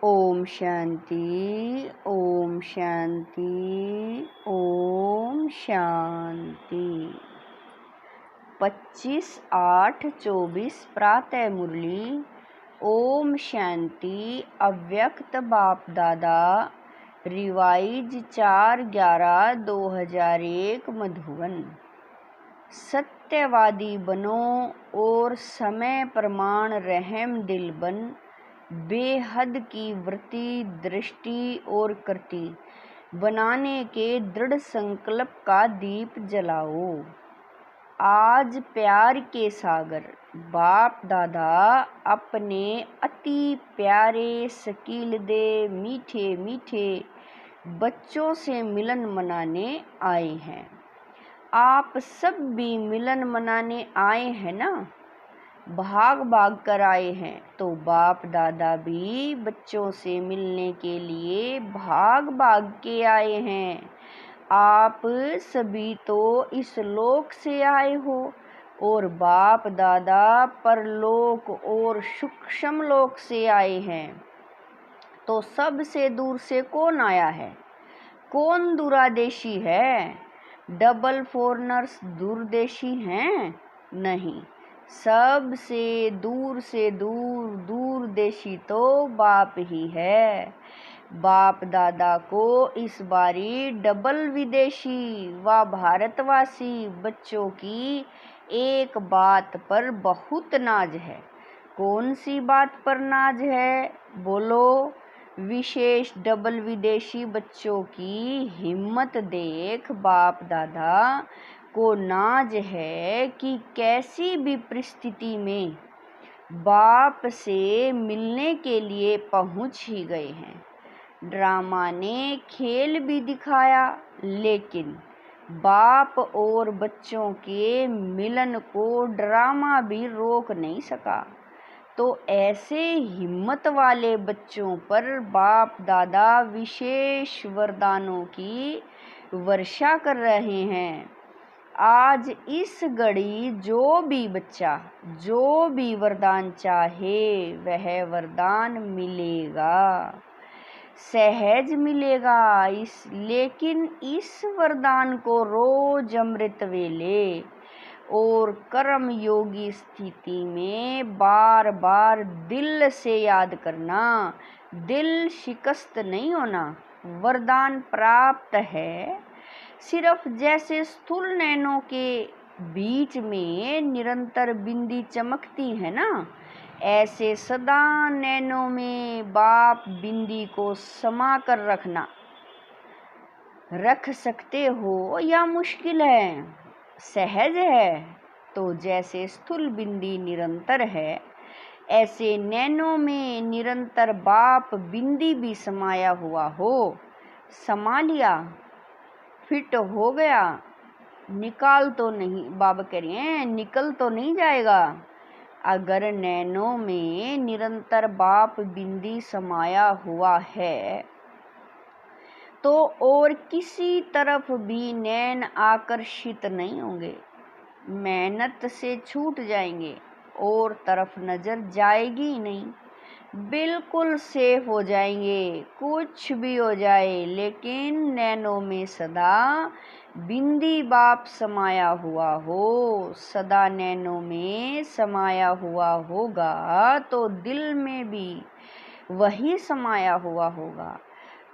ओम शांति, ओम शांति, ओम शांति। 25/8/24 प्रातः मुरली। ओम शांति। अव्यक्त बाप दादा रिवाइज 4/11/2001 मधुबन। सत्यवादी बनो और समय प्रमाण रहम दिल बन, बेहद की वृत्ति दृष्टि और कृति बनाने के दृढ़ संकल्प का दीप जलाओ। आज प्यार के सागर बाप दादा अपने अति प्यारे सकीलदे मीठे मीठे बच्चों से मिलन मनाने आए हैं। आप सब भी मिलन मनाने आए हैं ना? भाग भाग कर आए हैं, तो बाप दादा भी बच्चों से मिलने के लिए भाग भाग के आए हैं। आप सभी तो इस लोक से आए हो और बाप दादा परलोक और सूक्ष्म लोक से आए हैं। तो सबसे दूर से कौन आया है? कौन दूरादेशी है? डबल फॉरनर्स दूरदेशी हैं? नहीं, सबसे दूर दूरदेशी तो बाप ही है। बाप दादा को इस बारी डबल विदेशी व भारतवासी बच्चों की एक बात पर बहुत नाज है। कौन सी बात पर नाज है? बोलो। विशेष डबल विदेशी बच्चों की हिम्मत देख बाप दादा को नाज है कि कैसी भी परिस्थिति में बाप से मिलने के लिए पहुंच ही गए हैं। ड्रामा ने खेल भी दिखाया, लेकिन बाप और बच्चों के मिलन को ड्रामा भी रोक नहीं सका। तो ऐसे हिम्मत वाले बच्चों पर बाप दादा विशेष वरदानों की वर्षा कर रहे हैं। आज इस घड़ी जो भी बच्चा जो भी वरदान चाहे वह वरदान मिलेगा, सहज मिलेगा। लेकिन इस वरदान को रोज अमृत वेले और कर्म योगी स्थिति में बार बार दिल से याद करना, दिल शिकस्त नहीं होना। वरदान प्राप्त है सिर्फ जैसे स्थूल नैनों के बीच में निरंतर बिंदी चमकती है ना, ऐसे सदा नैनों में बाप बिंदी को समा कर रख सकते हो या मुश्किल है? सहज है। तो जैसे स्थूल बिंदी निरंतर है, ऐसे नैनों में निरंतर बाप बिंदी भी समाया हुआ हो। समा लिया, फिट हो गया, निकाल तो नहीं, बाबा कह रहे हैं निकल तो नहीं जाएगा। अगर नैनों में निरंतर बाप बिंदी समाया हुआ है तो और किसी तरफ भी नैन आकर्षित नहीं होंगे, मेहनत से छूट जाएंगे और तरफ नजर जाएगी नहीं, बिल्कुल सेफ हो जाएंगे। कुछ भी हो जाए, लेकिन नैनों में सदा बिंदी बाप समाया हुआ हो, सदा नैनों में समाया हुआ होगा तो दिल में भी वही समाया हुआ होगा।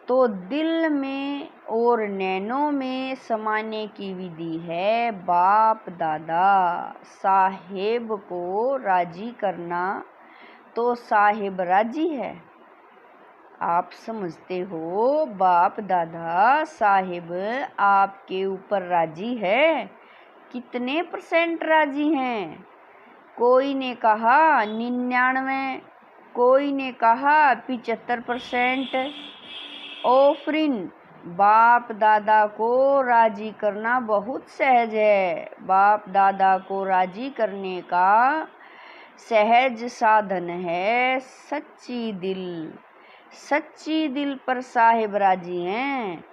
तो दिल में और नैनों में समाने की विधि है बाप दादा साहेब को राजी करना। तो साहेब राजी है। आप समझते हो बाप दादा साहेब आपके ऊपर राजी है? कितने % राजी हैं? कोई ने कहा 99, कोई ने कहा 75%। ऑफरिन बाप दादा को राजी करना बहुत सहज है। बाप दादा को राजी करने का सहज साधन है सच्ची दिल। सच्ची दिल पर साहिब राजी हैं।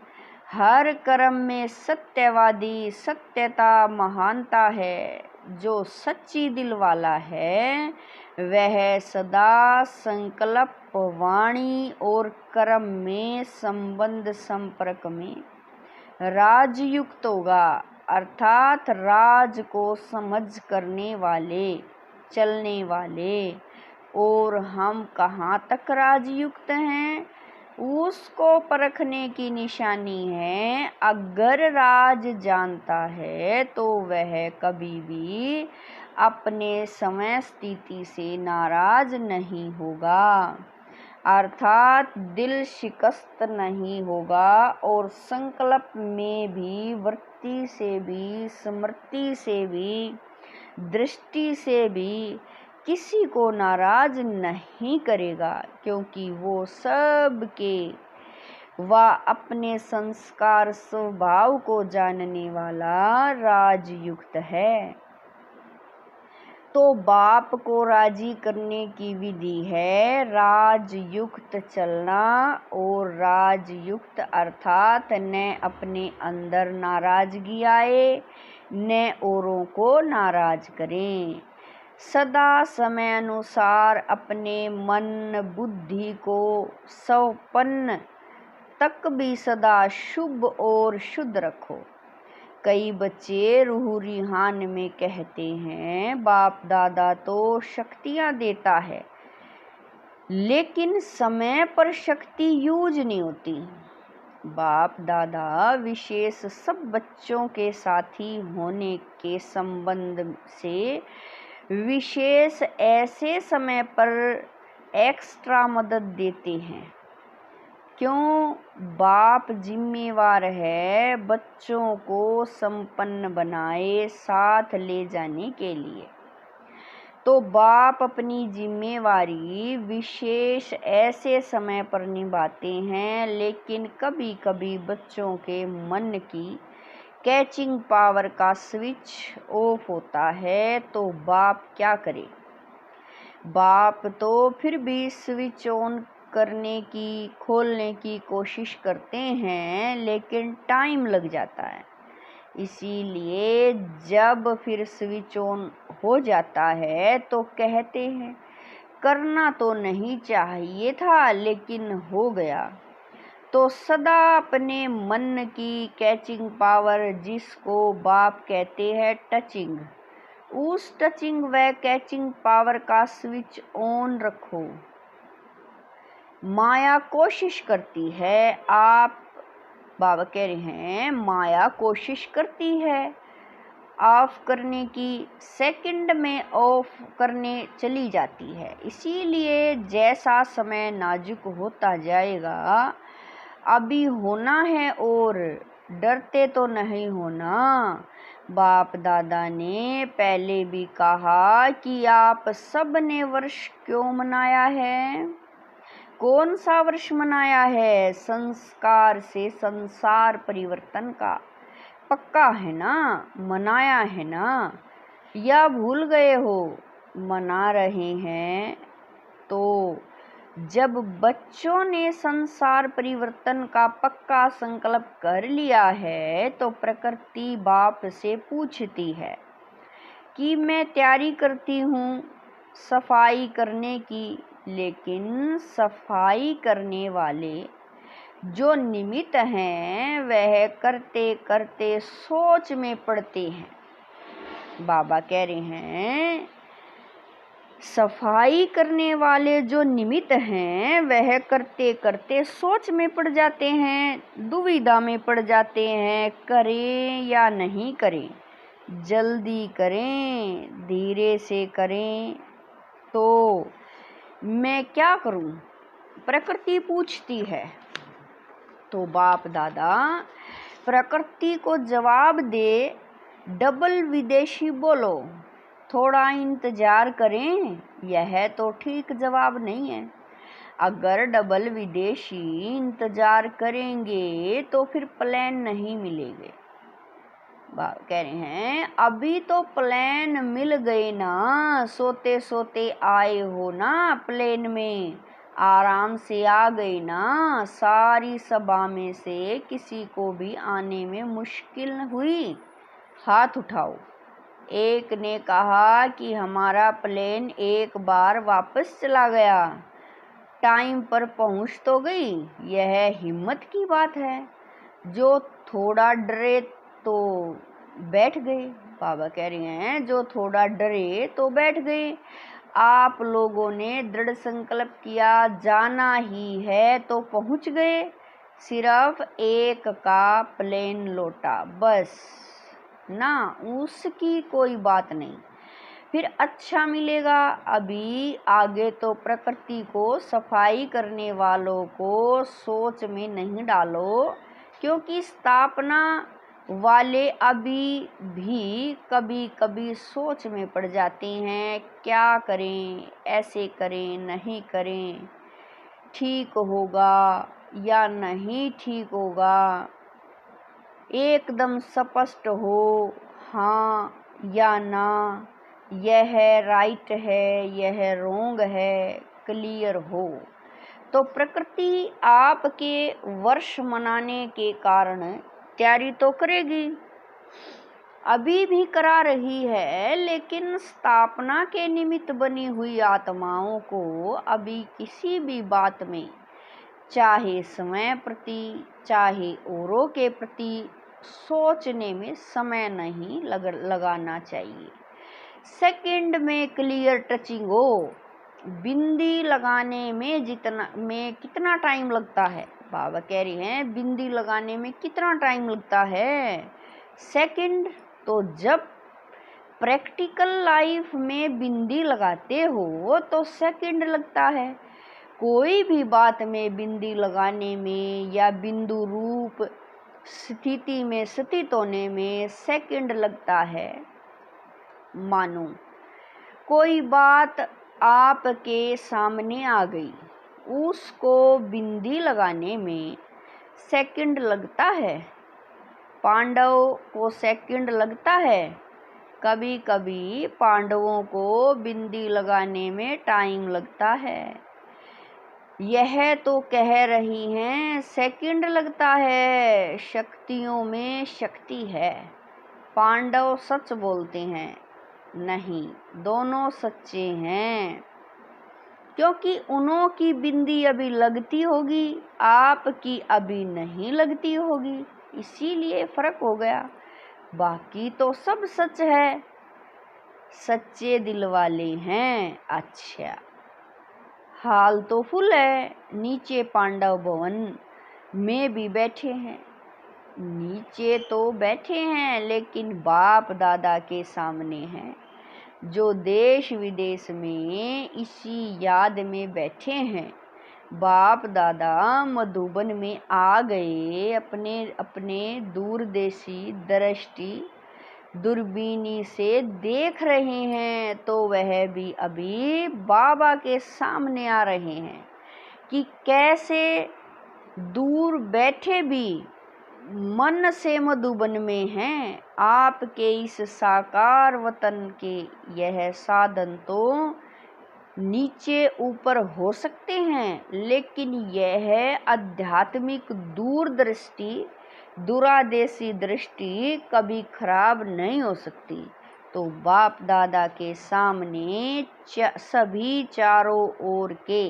हर कर्म में सत्यवादी सत्यता महानता है। जो सच्ची दिल वाला है वह सदा संकल्प वाणी और कर्म में संबंध संपर्क में राजयुक्त होगा, अर्थात राज को समझ करने वाले, चलने वाले। और हम कहाँ तक राजयुक्त हैं, उसको परखने की निशानी है, अगर राज जानता है तो वह कभी भी अपने समय स्थिति से नाराज नहीं होगा, अर्थात दिल शिकस्त नहीं होगा और संकल्प में भी, वृत्ति से भी, स्मृति से भी, दृष्टि से भी किसी को नाराज नहीं करेगा, क्योंकि वो सब के व अपने संस्कार स्वभाव को जानने वाला राजयुक्त है। तो बाप को राजी करने की विधि है राजयुक्त चलना, और राजयुक्त अर्थात न अपने अंदर नाराजगी आए, न औरों को नाराज करें। सदा समय अनुसार अपने मन बुद्धि को संपन्न तक भी सदा शुभ और शुद्ध रखो। कई बच्चे रूह-रूहान में कहते हैं, बाप दादा तो शक्तियाँ देता है, लेकिन समय पर शक्ति यूज नहीं होती। बाप दादा विशेष सब बच्चों के साथी होने के संबंध से विशेष ऐसे समय पर एक्स्ट्रा मदद देते हैं। क्यों? बाप जिम्मेवार है बच्चों को संपन्न बनाए साथ ले जाने के लिए। तो बाप अपनी जिम्मेवारी विशेष ऐसे समय पर निभाते हैं, लेकिन कभी कभी बच्चों के मन की कैचिंग पावर का स्विच ऑफ होता है, तो बाप क्या करे? बाप तो फिर भी स्विच ऑन करने की, खोलने की कोशिश करते हैं, लेकिन टाइम लग जाता है। इसीलिए जब फिर स्विच ऑन हो जाता है तो कहते हैं, करना तो नहीं चाहिए था लेकिन हो गया। तो सदा अपने मन की कैचिंग पावर, जिसको बाप कहते हैं टचिंग, उस टचिंग व कैचिंग पावर का स्विच ऑन रखो। माया कोशिश करती है, आप बाबा कह रहे हैं, माया कोशिश करती है ऑफ करने की, सेकंड में ऑफ करने चली जाती है। इसीलिए जैसा समय नाजुक होता जाएगा, अभी होना है और डरते तो नहीं होना। बाप दादा ने पहले भी कहा कि आप सब ने वर्ष क्यों मनाया है? कौन सा वर्ष मनाया है? संस्कार से संसार परिवर्तन का पक्का है ना, मनाया है ना, या भूल गए हो? मना रहे हैं। तो जब बच्चों ने संसार परिवर्तन का पक्का संकल्प कर लिया है, तो प्रकृति बाप से पूछती है कि मैं तैयारी करती हूँ सफाई करने की, लेकिन सफाई करने वाले जो निमित्त हैं वह करते करते सोच में पड़ते हैं। बाबा कह रहे हैं, सफाई करने वाले जो निमित्त हैं वह करते करते सोच में पड़ जाते हैं, दुविधा में पड़ जाते हैं, करें या नहीं करें, जल्दी करें, धीरे से करें। तो मैं क्या करूं? प्रकृति पूछती है। तो बाप दादा प्रकृति को जवाब दे, डबल विदेशी बोलो, थोड़ा इंतजार करें। यह तो ठीक जवाब नहीं है। अगर डबल विदेशी इंतजार करेंगे तो फिर प्लेन नहीं मिलेंगे। कह रहे हैं, अभी तो प्लेन मिल गए ना, सोते सोते आए हो ना प्लेन में, आराम से आ गई ना। सारी सभा में से किसी को भी आने में मुश्किल हुई? हाथ उठाओ। एक ने कहा कि हमारा प्लेन एक बार वापस चला गया, टाइम पर पहुंच तो गई। यह हिम्मत की बात है। जो थोड़ा डरे तो बैठ गए। बाबा कह रहे हैं जो थोड़ा डरे तो बैठ गए। आप लोगों ने दृढ़ संकल्प किया, जाना ही है तो पहुंच गए। सिर्फ एक का प्लेन लौटा, बस ना, उसकी कोई बात नहीं, फिर अच्छा मिलेगा। अभी आगे तो प्रकृति को सफाई करने वालों को सोच में नहीं डालो, क्योंकि स्थापना वाले अभी भी कभी कभी सोच में पड़ जाते हैं, क्या करें, ऐसे करें, नहीं करें, ठीक होगा या नहीं ठीक होगा। एकदम स्पष्ट हो, हाँ या ना, यह राइट है, यह रॉन्ग है, क्लियर हो। तो प्रकृति आपके वर्ष मनाने के कारण तैयारी तो करेगी, अभी भी करा रही है, लेकिन स्थापना के निमित्त बनी हुई आत्माओं को अभी किसी भी बात में, चाहे समय प्रति चाहे औरों के प्रति, सोचने में समय नहीं लगाना चाहिए। सेकंड में क्लियर टचिंग हो। बिंदी लगाने में कितना टाइम लगता है? बाबा कह रहे हैं बिंदी लगाने में कितना टाइम लगता है? सेकंड। तो जब प्रैक्टिकल लाइफ में बिंदी लगाते हो तो सेकंड लगता है। कोई भी बात में बिंदी लगाने में या बिंदु रूप स्थिति में स्थित होने में सेकंड लगता है। मानो कोई बात आपके सामने आ गई, उसको बिंदी लगाने में सेकंड लगता है। पांडव को सेकंड लगता है। कभी कभी पांडवों को बिंदी लगाने में टाइम लगता है। यह तो कह रही हैं सेकंड लगता है। शक्तियों में शक्ति है। पांडव सच बोलते हैं? नहीं, दोनों सच्चे हैं, क्योंकि उन्हों की बिंदी अभी लगती होगी, आपकी अभी नहीं लगती होगी, इसीलिए फर्क हो गया। बाकी तो सब सच है, सच्चे दिल वाले हैं। अच्छा, हाल तो फुल है। नीचे पांडव भवन में भी बैठे हैं। नीचे तो बैठे हैं, लेकिन बाप दादा के सामने हैं, जो देश विदेश में इसी याद में बैठे हैं। बाप दादा मधुबन में आ गए, अपने अपने दूरदेशी दृष्टि दूरबीनी से देख रहे हैं, तो वह भी अभी बाबा के सामने आ रहे हैं कि कैसे दूर बैठे भी मन से मधुबन में हैं। आपके इस साकार वतन के यह साधन तो नीचे ऊपर हो सकते हैं, लेकिन यह आध्यात्मिक दूरदृष्टि, दूरादेशी दृष्टि कभी खराब नहीं हो सकती। तो बाप दादा के सामने सभी चारों ओर के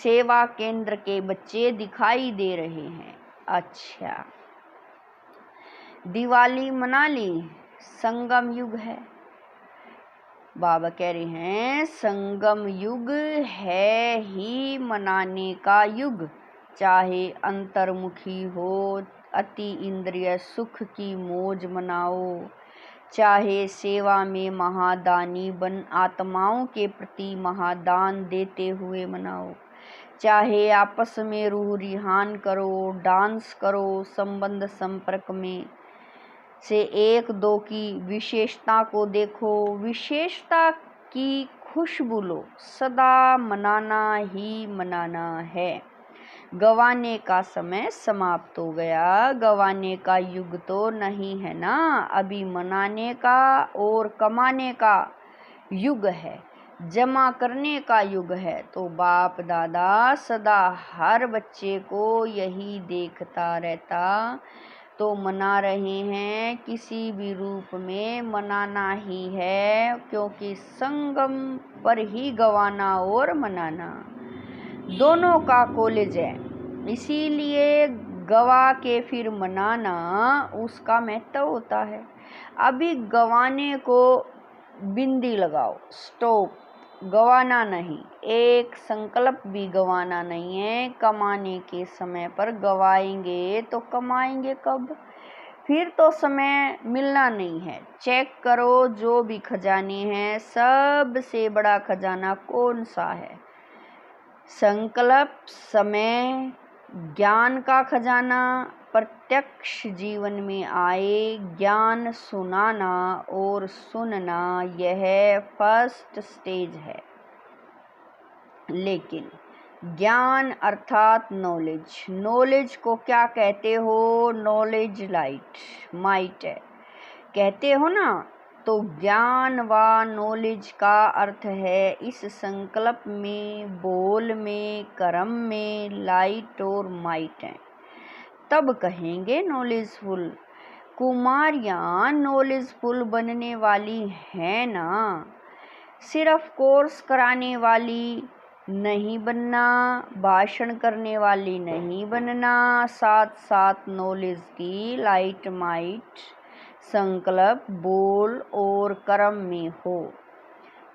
सेवा केंद्र के बच्चे दिखाई दे रहे हैं। अच्छा, दिवाली मना ली, संगम युग है। बाबा कह रहे हैं संगम युग है ही मनाने का युग। चाहे अंतर्मुखी हो, अति इंद्रिय सुख की मौज मनाओ, चाहे सेवा में महादानी बन आत्माओं के प्रति महादान देते हुए मनाओ, चाहे आपस में रूह रिहान करो, डांस करो, संबंध संपर्क में से एक दो की विशेषता को देखो, विशेषता की खुशबू लो, सदा मनाना ही मनाना है। गवाने का समय समाप्त हो गया। गवाने का युग तो नहीं है ना, अभी मनाने का और कमाने का युग है, जमा करने का युग है। तो बाप दादा सदा हर बच्चे को यही देखता रहता, तो मना रहे हैं, किसी भी रूप में मनाना ही है, क्योंकि संगम पर ही गवाना और मनाना दोनों का कॉलेज है। इसीलिए गवा के फिर मनाना उसका महत्व होता है। अभी गवाने को बिंदी लगाओ, स्टॉप, गवाना नहीं। एक संकल्प भी गवाना नहीं है। कमाने के समय पर गवाएंगे तो कमाएंगे कब? फिर तो समय मिलना नहीं है। चेक करो जो भी खजाने हैं, सबसे बड़ा खजाना कौन सा है? संकल्प, समय, ज्ञान का खजाना प्रत्यक्ष जीवन में आए। ज्ञान सुनाना और सुनना यह फर्स्ट स्टेज है। लेकिन ज्ञान अर्थात नॉलेज, नॉलेज को क्या कहते हो? नॉलेज लाइट माइट है कहते हो ना। तो ज्ञान व नॉलेज का अर्थ है इस संकल्प में, बोल में, कर्म में लाइट और माइट है, तब कहेंगे नॉलेजफुल। कुमारियाँ नॉलेजफुल बनने वाली हैं ना, सिर्फ कोर्स कराने वाली नहीं बनना, भाषण करने वाली नहीं बनना, साथ साथ नॉलेज की लाइट माइट संकल्प, बोल और कर्म में हो।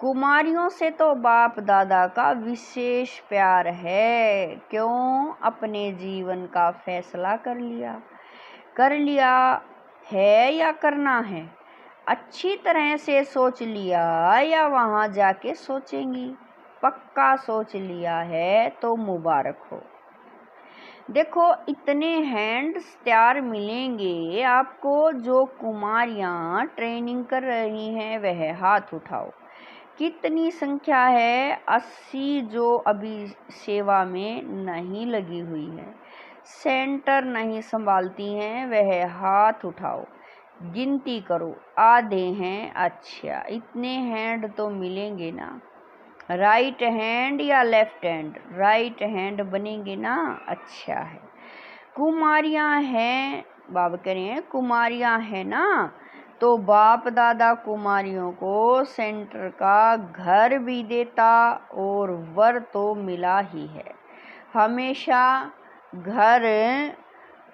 कुमारियों से तो बाप दादा का विशेष प्यार है। क्यों? अपने जीवन का फैसला कर लिया है या करना है? अच्छी तरह से सोच लिया या वहां जाके सोचेंगी? पक्का सोच लिया है तो मुबारक हो। देखो इतने हैंड्स तैयार मिलेंगे आपको। जो कुमारियाँ ट्रेनिंग कर रही हैं वह हाथ उठाओ। कितनी संख्या है? 80 जो अभी सेवा में नहीं लगी हुई है, सेंटर नहीं संभालती हैं, वह हाथ उठाओ। गिनती करो, आधे हैं। अच्छा, इतने हैंड तो मिलेंगे ना। राइट हैंड या लेफ्ट हैंड? राइट हैंड बनेंगे ना। अच्छा है। कुमारियाँ हैं, बाबा कह रहे हैं कुमारियाँ हैं ना, तो बाप दादा कुमारियों को सेंटर का घर भी देता और वर तो मिला ही है। हमेशा घर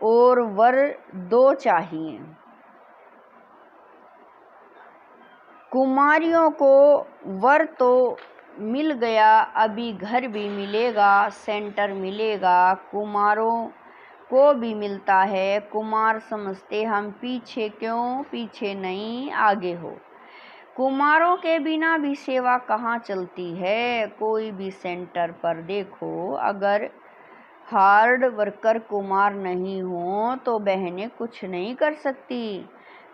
और वर दो चाहिए। कुमारियों को वर तो मिल गया, अभी घर भी मिलेगा, सेंटर मिलेगा। कुमारों को भी मिलता है। कुमार समझते हम पीछे, क्यों पीछे नहीं, आगे हो। कुमारों के बिना भी सेवा कहाँ चलती है? कोई भी सेंटर पर देखो, अगर हार्ड वर्कर कुमार नहीं हो तो बहनें कुछ नहीं कर सकती।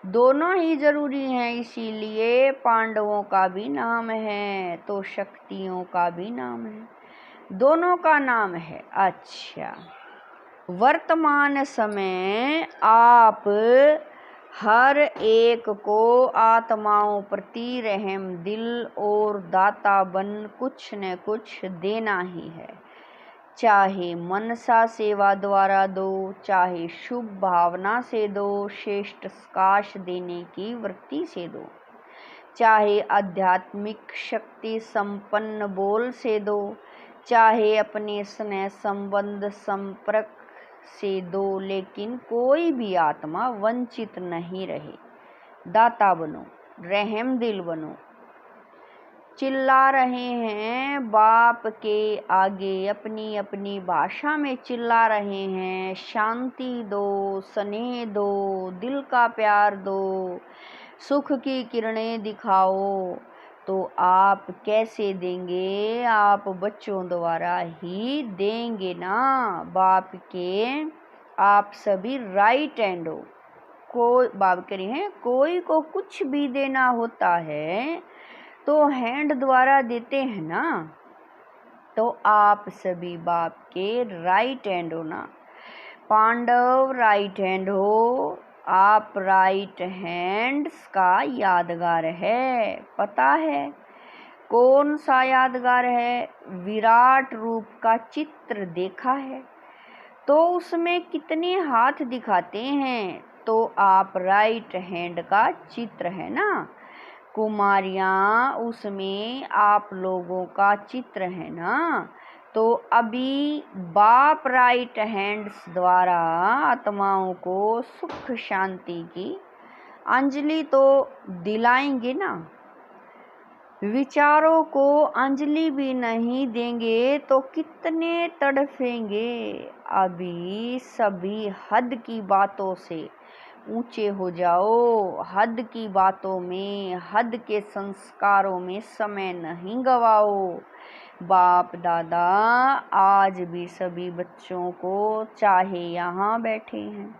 दोनों ही जरूरी हैं। इसीलिए पांडवों का भी नाम है तो शक्तियों का भी नाम है, दोनों का नाम है। अच्छा, वर्तमान समय आप हर एक को आत्माओं प्रति रहम दिल और दाता बन कुछ न कुछ देना ही है। चाहे मनसा सेवा द्वारा दो, चाहे शुभ भावना से दो, श्रेष्ठ काश देने की वृत्ति से दो, चाहे आध्यात्मिक शक्ति संपन्न बोल से दो, चाहे अपने स्नेह संबंध संपर्क से दो, लेकिन कोई भी आत्मा वंचित नहीं रहे। दाता बनो, रहम दिल बनो। चिल्ला रहे हैं बाप के आगे, अपनी अपनी भाषा में चिल्ला रहे हैं, शांति दो, स्नेह दो, दिल का प्यार दो, सुख की किरणें दिखाओ। तो आप कैसे देंगे? आप बच्चों द्वारा ही देंगे ना। बाप के आप सभी राइट हैंड हो। कोई बाप कह रहे हैं कोई को कुछ भी देना होता है तो हैंड द्वारा देते हैं ना। तो आप सभी बाप के राइट हैंड हो ना। पांडव राइट हैंड हो। आप राइट हैंड्स का यादगार है। पता है कौन सा यादगार है? विराट रूप का चित्र देखा है तो उसमें कितने हाथ दिखाते हैं? तो आप राइट हैंड का चित्र है ना, कुमारियाँ उसमें आप लोगों का चित्र है ना। तो अभी बाप राइट हैंड्स द्वारा आत्माओं को सुख शांति की अंजलि तो दिलाएंगे ना। विचारों को अंजलि भी नहीं देंगे तो कितने तड़फेंगे। अभी सभी हद की बातों से ऊंचे हो जाओ, हद की बातों में, हद के संस्कारों में समय नहीं गवाओ। बाप दादा आज भी सभी बच्चों को, चाहे यहाँ बैठे हैं,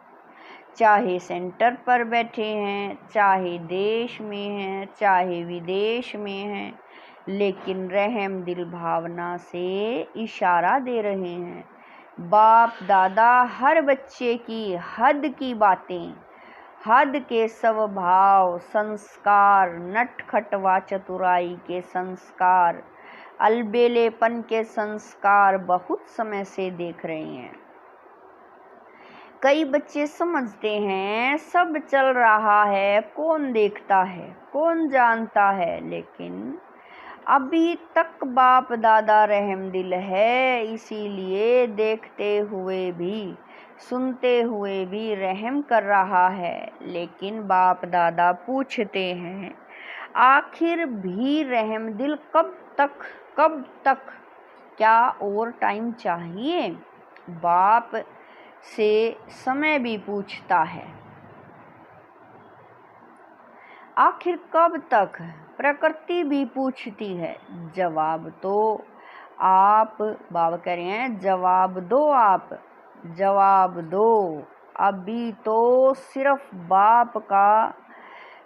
चाहे सेंटर पर बैठे हैं, चाहे देश में हैं, चाहे विदेश में हैं, लेकिन रहम दिल भावना से इशारा दे रहे हैं। बाप दादा हर बच्चे की हद की बातें, हद के स्वभाव संस्कार, नटखट व चतुराई के संस्कार, अलबेलेपन के संस्कार बहुत समय से देख रहे हैं। कई बच्चे समझते हैं सब चल रहा है, कौन देखता है, कौन जानता है, लेकिन अभी तक बाप दादा रहम दिल है, इसीलिए देखते हुए भी, सुनते हुए भी रहम कर रहा है। लेकिन बाप दादा पूछते हैं आखिर भी रहम दिल कब तक, कब तक, क्या और टाइम चाहिए? बाप से समय भी पूछता है आखिर कब तक, प्रकृति भी पूछती है। जवाब तो आप, बाबा कह रहे हैं जवाब दो, आप जवाब दो। अभी तो सिर्फ बाप का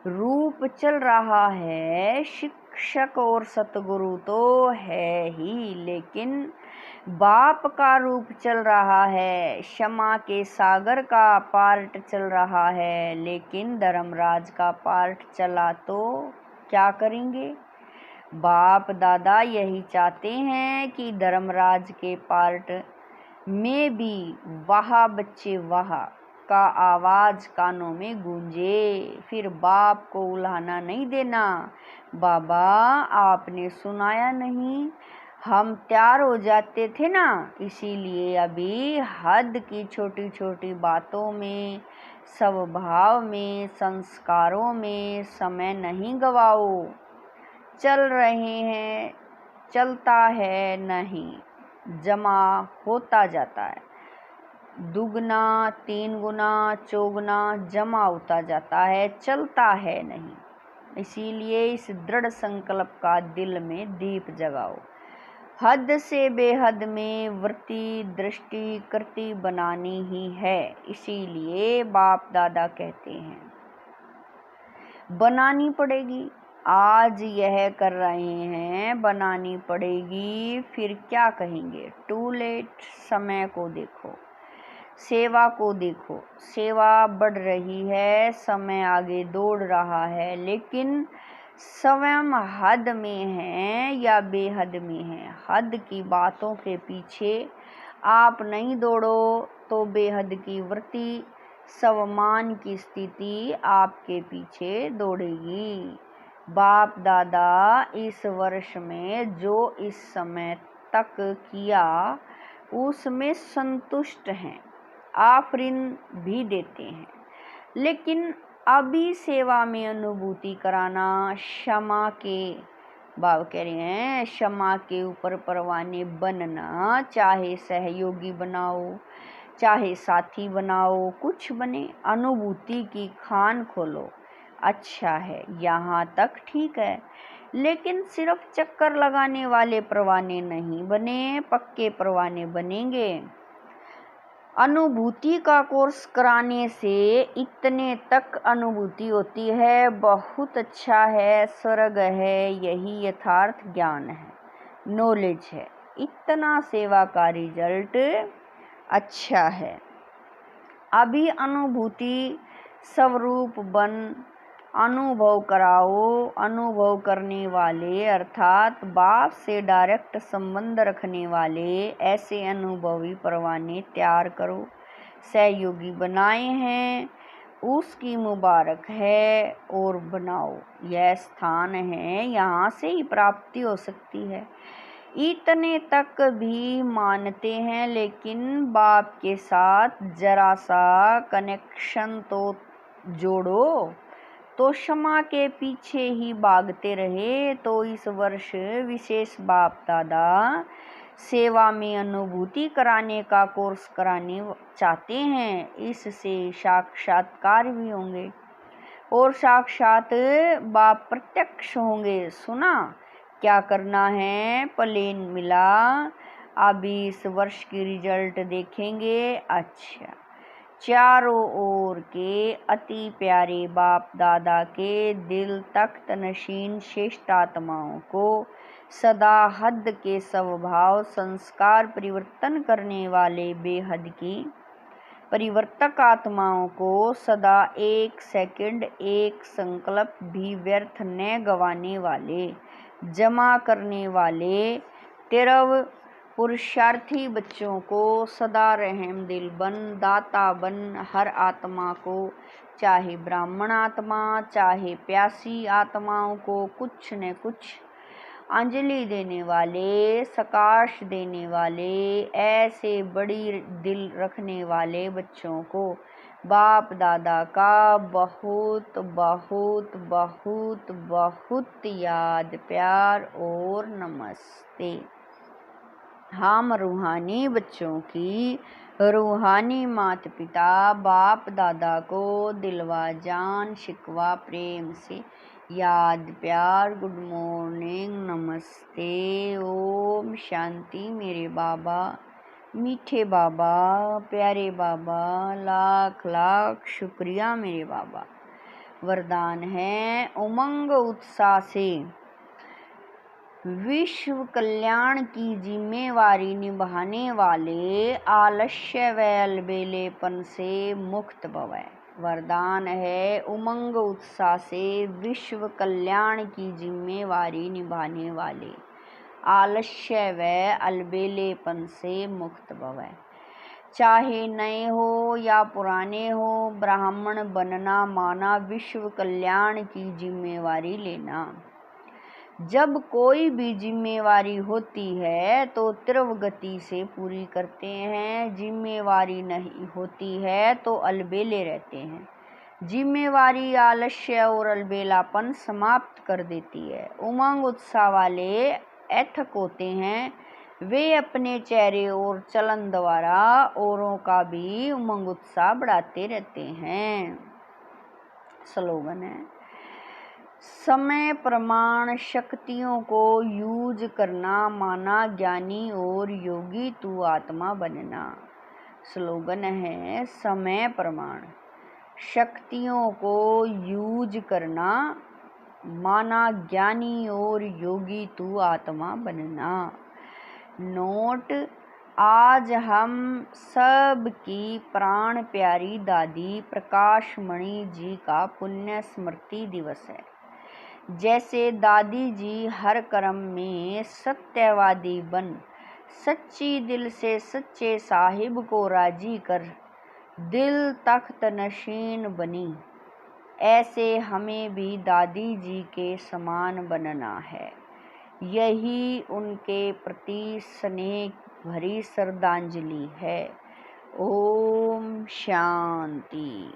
रूप चल रहा है, शिक्षक और सतगुरु तो है ही, लेकिन बाप का रूप चल रहा है, क्षमा के सागर का पार्ट चल रहा है, लेकिन धर्मराज का पार्ट चला तो क्या करेंगे? बाप दादा यही चाहते हैं कि धर्मराज के पार्ट में भी वाह बच्चे वाह का आवाज कानों में गूंजे। फिर बाप को उल्हाना नहीं देना। बाबा आपने सुनाया नहीं, हम तैयार हो जाते थे ना, इसीलिए अभी हद की छोटी छोटी बातों में, स्वभाव में, संस्कारों में समय नहीं गवाओ। चल रहे हैं, चलता है नहीं, जमा होता जाता है, दुगना तीन गुना चौगुना जमा होता जाता है, चलता है नहीं। इसीलिए इस दृढ़ संकल्प का दिल में दीप जगाओ। हद से बेहद में वृत्ति दृष्टि कृति बनानी ही है। इसीलिए बाप दादा कहते हैं बनानी पड़ेगी। आज यह कर रहे हैं, बनानी पड़ेगी, फिर क्या कहेंगे? Too late. समय को देखो, सेवा को देखो, सेवा बढ़ रही है, समय आगे दौड़ रहा है, लेकिन स्वयं हद में है या बेहद में है। हद की बातों के पीछे आप नहीं दौड़ो तो बेहद की वृत्ति, स्वमान की स्थिति आपके पीछे दौड़ेगी। बाप दादा इस वर्ष में जो इस समय तक किया उसमें संतुष्ट हैं, आफरीन भी देते हैं, लेकिन अभी सेवा में अनुभूति कराना, क्षमा के, बाबा कह रहे हैं क्षमा के ऊपर परवाने बनना, चाहे सहयोगी बनाओ, चाहे साथी बनाओ, कुछ बने, अनुभूति की खान खोलो। अच्छा है, यहाँ तक ठीक है, लेकिन सिर्फ चक्कर लगाने वाले परवाने नहीं बने, पक्के परवाने बनेंगे। अनुभूति का कोर्स कराने से इतने तक अनुभूति होती है, बहुत अच्छा है, स्वर्ग है, यही यथार्थ ज्ञान है, नॉलेज है। इतना सेवा का रिजल्ट अच्छा है। अभी अनुभूति स्वरूप बन अनुभव कराओ। अनुभव करने वाले अर्थात बाप से डायरेक्ट संबंध रखने वाले ऐसे अनुभवी परवाने तैयार करो, सहयोगी बनाए हैं, उसकी मुबारक है और बनाओ। यह स्थान है, यहाँ से ही प्राप्ति हो सकती है। इतने तक भी मानते हैं, लेकिन बाप के साथ जरा सा कनेक्शन तो जोड़ो। तो क्षमा के पीछे ही भागते रहे। तो इस वर्ष विशेष बाप दादा सेवा में अनुभूति कराने का कोर्स कराने चाहते हैं। इससे साक्षात्कार भी होंगे और साक्षात बाप प्रत्यक्ष होंगे। सुना क्या करना है? प्लेन मिला, अभी इस वर्ष की रिजल्ट देखेंगे। अच्छा, चारों ओर के अति प्यारे बाप दादा के दिल तख्त नशीन श्रेष्ठ आत्माओं को सदा हद के स्वभाव संस्कार परिवर्तन करने वाले बेहद की परिवर्तक आत्माओं को सदा एक सेकंड एक संकल्प भी व्यर्थ न गवाने वाले, जमा करने वाले तेरव पुरुषार्थी बच्चों को सदा रहम दिल बन, दाता बन, हर आत्मा को, चाहे ब्राह्मण आत्मा चाहे प्यासी आत्माओं को कुछ न कुछ अंजलि देने वाले, सकाश देने वाले, ऐसे बड़ी दिल रखने वाले बच्चों को बाप दादा का बहुत बहुत बहुत बहुत याद, प्यार और नमस्ते। हम रूहानी बच्चों की रूहानी माता पिता बाप दादा को दिलवा जान शिकवा प्रेम से याद, प्यार, गुड मॉर्निंग, नमस्ते, ओम शांति। मेरे बाबा, मीठे बाबा, प्यारे बाबा, लाख लाख शुक्रिया मेरे बाबा। वरदान है उमंग उत्साह से विश्व कल्याण की जिम्मेवारी निभाने वाले आलस्य व अलबेलेपन से मुक्त भवै। वरदान है उमंग उत्साह से विश्व कल्याण की जिम्मेवारी निभाने वाले आलस्य व अलबेलेपन से मुक्त भवै। चाहे नए हो या पुराने हो, ब्राह्मण बनना माना विश्व कल्याण की जिम्मेवारी लेना। जब कोई भी जिम्मेवारी होती है तो तीव्र गति से पूरी करते हैं, जिम्मेवारी नहीं होती है तो अलबेले रहते हैं। जिम्मेवारी आलस्य और अलबेलापन समाप्त कर देती है। उमंग उत्साह वाले ऐथक होते हैं, वे अपने चेहरे और चलन द्वारा औरों का भी उमंग उत्साह बढ़ाते रहते हैं। स्लोगन है, समय प्रमाण शक्तियों को यूज करना माना ज्ञानी और योगी तू आत्मा बनना। स्लोगन है, समय प्रमाण शक्तियों को यूज करना माना ज्ञानी और योगी तू आत्मा बनना। नोट, आज हम सब की प्राण प्यारी दादी प्रकाशमणि जी का पुण्य स्मृति दिवस है। जैसे दादी जी हर कर्म में सत्यवादी बन सच्ची दिल से सच्चे साहिब को राजी कर दिल तख्त नशीन बनी, ऐसे हमें भी दादी जी के समान बनना है। यही उनके प्रति स्नेह भरी श्रद्धांजलि है। ओम शांति।